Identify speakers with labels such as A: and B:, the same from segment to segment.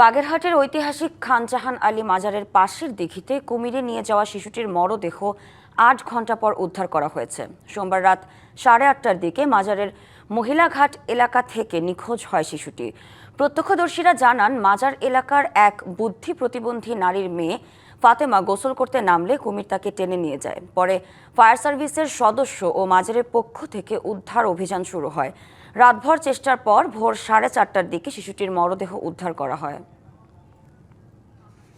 A: বাগেরহাটের ঐতিহাসিক খান জাহান আলী মাজারের পাশের দিঘিতে কুমিরে নিয়ে যাওয়া শিশুটির মরদেহ ৮ ঘন্টা পর উদ্ধার করা হয়েছে। সোমবার রাত 8:30টার দিকে মাজারের মহিলাঘাট এলাকা থেকে নিখোঁজ হয় শিশুটি। প্রত্যক্ষদর্শীরা জানান, মাজার এলাকার এক বুদ্ধি প্রতিবন্ধী নারীর মেয়ে ফাতেমা গোসল করতে নামলে কুমির তাকে টেনে নিয়ে যায়। পরে ফায়ার সার্ভিসের সদস্য ও মাজারের পক্ষ থেকে উদ্ধার অভিযান শুরু হয়। রাতভর চেষ্টার পর ভোর 4:30টার দিকে শিশুটির মরদেহ উদ্ধার করা হয়।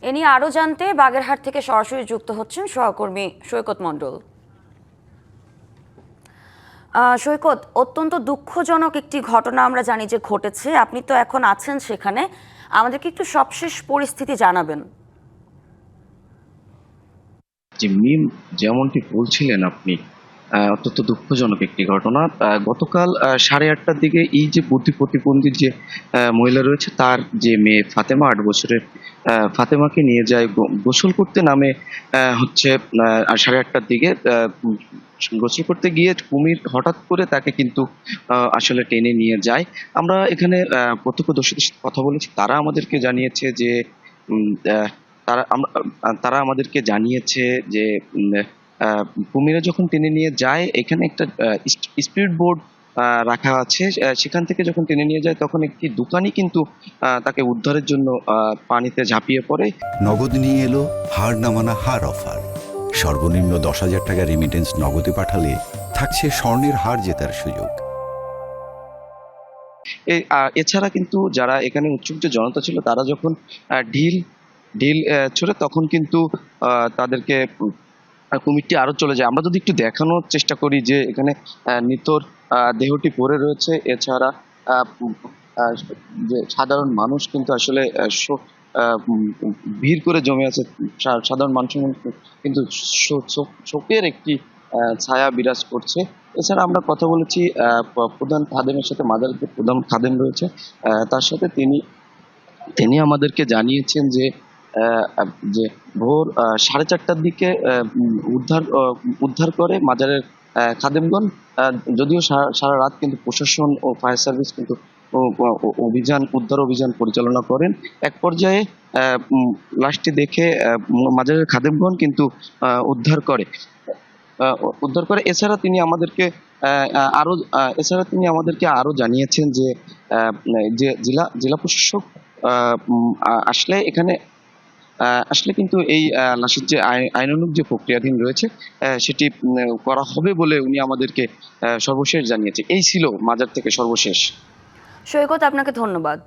A: এ নিয়ে আরও জানতে বাগেরহাট থেকে সরাসরি যুক্ত হচ্ছেন সহকর্মী সৈকত মণ্ডল। সৈকত, অত্যন্ত দুঃখজনক একটি ঘটনা আমরা জানি যে ঘটেছে। আপনি তো এখন আছেন সেখানে, আমাদেরকে একটু সবশেষ পরিস্থিতি জানাবেন।
B: যে মিম যেমনটি বলছিলেন আপনি, অত্যন্ত দুঃখজনক একটি ঘটনা। গতকাল 8:30টার দিকে এই যে বুদ্ধি প্রতিবন্ধী যে মহিলা রয়েছে, তার যে মেয়ে ফাতেমা, 8 বছরের ফাতেমাকে নিয়ে যায় গোসল করতে নামে। হচ্ছে 8:30টার দিকে গোসল করতে গিয়ে কুমির হঠাৎ করে তাকে কিন্তু আসলে টেনে নিয়ে যায়। আমরা এখানে প্রত্যক্ষদর্শীদের সাথে কথা বলেছি, তারা আমাদেরকে জানিয়েছে যে উম, আহ, তারা আমাদেরকে জানিয়েছে যে কুমিরা যখন টেনে নিয়ে যায়, এখানে একটা স্পিড বোর্ড রাখা আছে। সেখান থেকে যখন টেনে নিয়ে যায়, তখন একটি দোকানি কিন্তু তাকে উদ্ধারের জন্য পানিতে ঝাঁপিয়ে পড়ে।
C: নগদ নিয়ে এলো হার না মানা হার অফার। সর্বনিম্ন 10,000 টাকা রেমিটেন্স নগদে পাঠালে থাকছে স্বর্ণের হার জেতার সুযোগ।
B: এছাড়া কিন্তু যারা এখানে উৎসুক যে জনতা ছিল, তারা যখন ঢিল ঢিল ছোড়ে, তখন কিন্তু তাদেরকে কুমিরটি আরো চলে যায়। আমরা যদি একটু দেখানোর চেষ্টা করি যে এখানে নিতর দেহটি পড়ে রয়েছে। এছাড়া যে সাধারণ মানুষ কিন্তু আসলে ভিড় করে জমে আছে। সাধারণ মানুষের মধ্যে কিন্তু শোকের একটি ছায়া বিরাজ করছে। এছাড়া আমরা কথা বলেছি প্রধান খাদেমের সাথে, মাজারের যে প্রধান খাদেম রয়েছে তার সাথে। তিনি আমাদেরকে জানিয়েছেন যে যে ভোর 4:30টার দিকে উদ্ধার করে মাজারের খাদেমগণ। যদিও সারা রাত কিন্তু প্রশাসন ও ফায়ার সার্ভিস কিন্তু উদ্ধার অভিযান পরিচালনা করেন। এক পর্যায়ে লাশটি দেখে মাজারের খাদেমগণ কিন্তু উদ্ধার করে। এছাড়া তিনি আমাদেরকে আরো জানিয়েছেন যে জেলা প্রশাসক আসলে কিন্তু এই লাশের যে আইনানুগ যে প্রক্রিয়াধীন রয়েছে সেটি করা হবে বলে উনি আমাদেরকে সর্বশেষ জানিয়েছে। এই ছিল মাজার থেকে সর্বশেষ।
A: সৈকত, আপনাকে ধন্যবাদ।